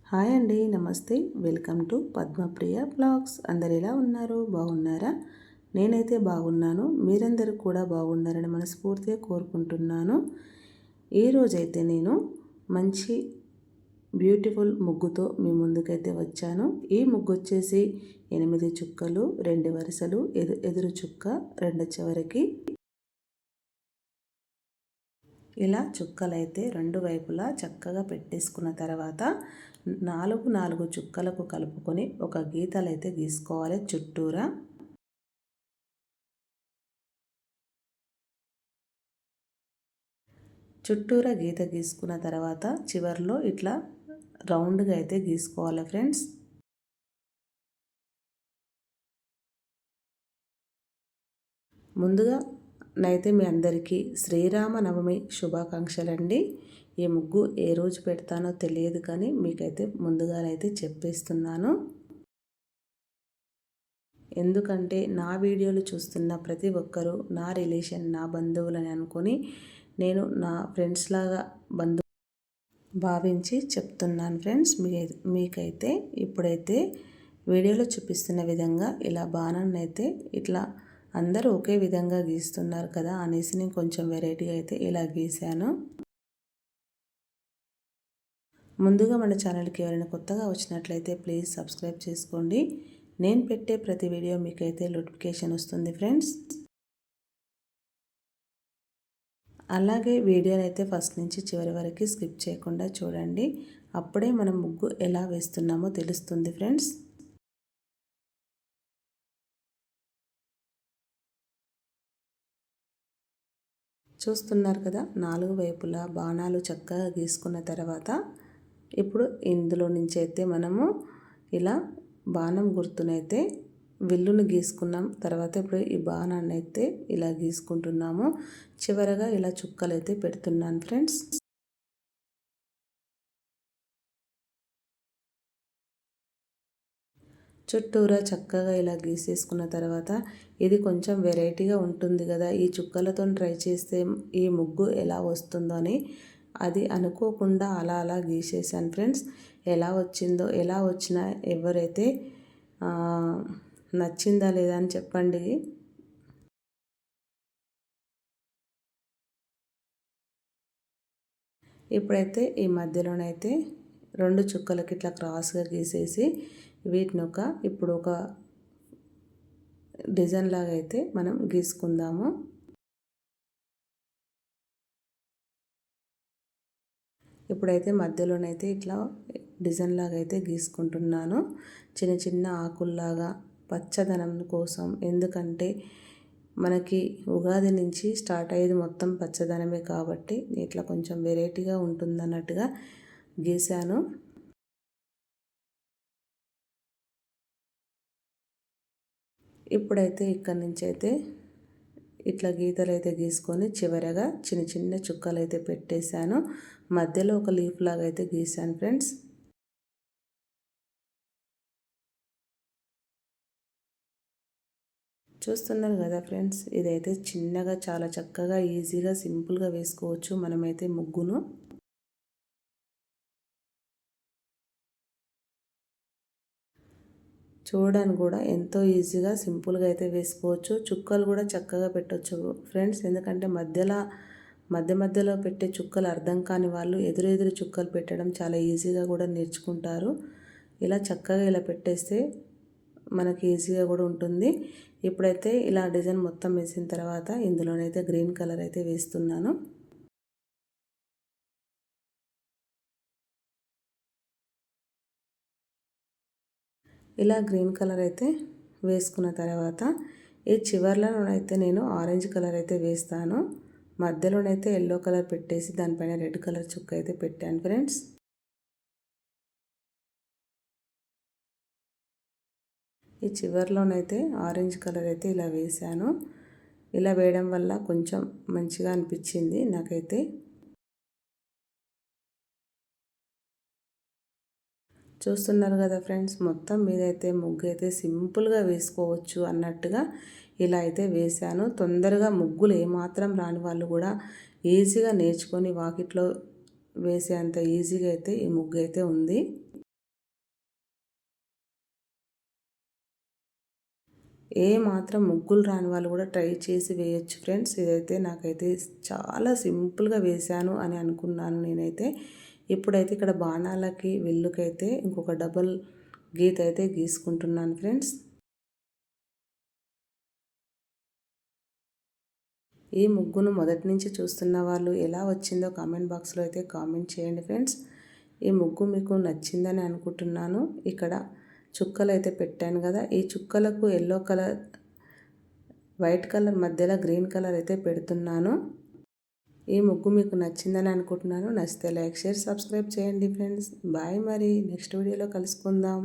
Hi అండి, నమస్తే. Welcome to Padmapriya blogs. అందరు ఎలా ఉన్నారు? బాగున్నారా? నేనైతే బాగున్నాను. మీరందరూ కూడా బాగున్నారని మనస్ఫూర్తిగా కోరుకుంటున్నాను. ఈరోజైతే నేను మంచి బ్యూటిఫుల్ ముగ్గుతో మీ ముందుకైతే వచ్చాను. ఈ ముగ్గు వచ్చేసి 8 చుక్కలు, 2 వరుసలు, ఎదురు చుక్క 2 చివరికి. ఇలా చుక్కలైతే 2 వైపులా చక్కగా పెట్టేసుకున్న తర్వాత 4 చుక్కలకు కలుపుకొని ఒక గీతలైతే గీసుకోవాలి చుట్టూరా. చుట్టూరా గీత గీసుకున్న తర్వాత చివర్లో ఇట్లా రౌండ్గా అయితే గీసుకోవాలి ఫ్రెండ్స్. ముందుగా నైతే మీ అందరికీ శ్రీరామనవమి శుభాకాంక్షలండి. ఈ ముగ్గు ఏ రోజు పెడతానో తెలియదు, కానీ మీకైతే ముందుగానైతే చెప్పేస్తున్నాను. ఎందుకంటే నా వీడియోలు చూస్తున్న ప్రతి ఒక్కరూ నా రిలేషన్, నా బంధువులని అనుకొని నేను నా ఫ్రెండ్స్ లాగా భావించి చెప్తున్నాను ఫ్రెండ్స్. మీకైతే ఇప్పుడైతే వీడియోలో చూపిస్తున్న విధంగా ఇలా బాణాన్ని అయితే ఇట్లా అందరూ ఒకే విధంగా గీస్తున్నారు కదా అనేసి నేను కొంచెం వెరైటీగా అయితే ఇలా గీశాను. ముందుగా మన ఛానల్కి ఎవరైనా కొత్తగా వచ్చినట్లయితే ప్లీజ్ సబ్స్క్రైబ్ చేసుకోండి. నేను పెట్టే ప్రతి వీడియో మీకైతే నోటిఫికేషన్ వస్తుంది ఫ్రెండ్స్. అలాగే వీడియోని అయితే ఫస్ట్ నుంచి చివరి వరకు స్కిప్ చేయకుండా చూడండి. అప్పుడే మనం ముగ్గు ఎలా వేస్తున్నామో తెలుస్తుంది ఫ్రెండ్స్. చూస్తున్నారు కదా, 4 వైపులా బాణాలు చక్కగా గీసుకున్న తర్వాత ఇప్పుడు ఇందులో నుంచి అయితే మనము ఇలా బాణం గుర్తునైతే విల్లును గీసుకున్నాం. తర్వాత ఇప్పుడు ఈ బాణాన్ని అయితే ఇలా గీసుకుంటున్నాము. చివరగా ఇలా చుక్కలైతే పెడుతున్నాను ఫ్రెండ్స్. చుట్టూరా చక్కగా ఇలా గీసేసుకున్న తర్వాత ఇది కొంచెం వెరైటీగా ఉంటుంది కదా, ఈ చుక్కలతో ట్రై చేస్తే ఈ ముగ్గు ఎలా వస్తుందో అని అది అనుకోకుండా అలా గీసేసాను ఫ్రెండ్స్. ఎలా వచ్చిందో, ఎలా వచ్చినా ఎవరైతే నచ్చిందా లేదా అని చెప్పండి. ఇప్పుడైతే ఈ మధ్యలోనైతే 2 చుక్కలకి ఇట్లా క్రాస్గా గీసేసి వీటిని ఇప్పుడు ఒక డిజైన్ లాగా అయితే మనం గీసుకుందాము. ఇప్పుడైతే మధ్యలోనైతే ఇట్లా డిజైన్ లాగా అయితే గీసుకుంటున్నాను, చిన్న చిన్న ఆకుల్లాగా పచ్చదనం కోసం. ఎందుకంటే మనకి ఉగాది నుంచి స్టార్ట్ అయ్యేది మొత్తం పచ్చదనమే కాబట్టి ఇట్లా కొంచెం వెరైటీగా ఉంటుందన్నట్టుగా గీశాను. ఇప్పుడైతే ఇక్కడి నుంచి అయితే ఇట్లా గీతలు అయితే గీసుకొని చివరగా చిన్న చిన్న చుక్కలు అయితే పెట్టేశాను. మధ్యలో ఒక లీఫ్ లాగా అయితే గీసాను ఫ్రెండ్స్. చూస్తున్నారు కదా ఫ్రెండ్స్, ఇదైతే చిన్నగా చాలా చక్కగా ఈజీగా సింపుల్గా వేసుకోవచ్చు మనమైతే ముగ్గును. చూడడానికి కూడా ఎంతో ఈజీగా సింపుల్గా అయితే వేసుకోవచ్చు. చుక్కలు కూడా చక్కగా పెట్టవచ్చు ఫ్రెండ్స్. ఎందుకంటే మధ్యలో పెట్టే చుక్కలు అర్థం కాని వాళ్ళు ఎదురు చుక్కలు పెట్టడం చాలా ఈజీగా కూడా నేర్చుకుంటారు. ఇలా చక్కగా ఇలా పెట్టేస్తే మనకి ఈజీగా కూడా ఉంటుంది. ఇప్పుడైతే ఇలా డిజైన్ మొత్తం వేసిన తర్వాత ఇందులోనైతే గ్రీన్ కలర్ అయితే వేస్తున్నాను. ఇలా గ్రీన్ కలర్ అయితే వేసుకున్న తర్వాత ఈ చివర్లోనైతే నేను ఆరెంజ్ కలర్ అయితే వేస్తాను. మధ్యలోనైతే ఎల్లో కలర్ పెట్టేసి దానిపైన రెడ్ కలర్ చుక్క అయితే పెట్టాను ఫ్రెండ్స్. ఈ చివర్లోనైతే ఆరెంజ్ కలర్ అయితే ఇలా వేసాను. ఇలా వేయడం వల్ల కొంచెం మంచిగా అనిపించింది నాకైతే. చూస్తున్నారు కదా ఫ్రెండ్స్, మొత్తం మీదైతే ముగ్గు అయితే సింపుల్గా వేసుకోవచ్చు అన్నట్టుగా ఇలా అయితే వేశాను. తొందరగా ముగ్గులు ఏమాత్రం రాని వాళ్ళు కూడా ఈజీగా నేర్చుకొని వాకిట్లో వేసేంత ఈజీగా అయితే ఈ ముగ్గు అయితే ఉంది. ఏ మాత్రం ముగ్గులు రాని వాళ్ళు కూడా ట్రై చేసి వేయొచ్చు ఫ్రెండ్స్. ఇదైతే నాకైతే చాలా సింపుల్గా వేశాను అని అనుకున్నాను నేనైతే. ఇప్పుడైతే ఇక్కడ బాణాలకి విల్లుకైతే ఇంకొక డబల్ గీత అయితే గీసుకుంటున్నాను ఫ్రెండ్స్. ఈ ముగ్గును మొదటి నుంచి చూస్తున్న వాళ్ళు ఎలా వచ్చిందో కామెంట్ బాక్స్లో అయితే కామెంట్ చేయండి ఫ్రెండ్స్. ఈ ముగ్గు మీకు నచ్చిందని అనుకుంటున్నాను. ఇక్కడ చుక్కలు అయితే పెట్టాను కదా, ఈ చుక్కలకు ఎల్లో కలర్ వైట్ కలర్ మధ్యలో గ్రీన్ కలర్ అయితే పెడుతున్నాను. ఈ ముగ్గు మీకు నచ్చిందని అనుకుంటున్నాను. నచ్చితే లైక్, షేర్, సబ్స్క్రైబ్ చేయండి ఫ్రెండ్స్. బాయ్, మరి నెక్స్ట్ వీడియోలో కలుసుకుందాం.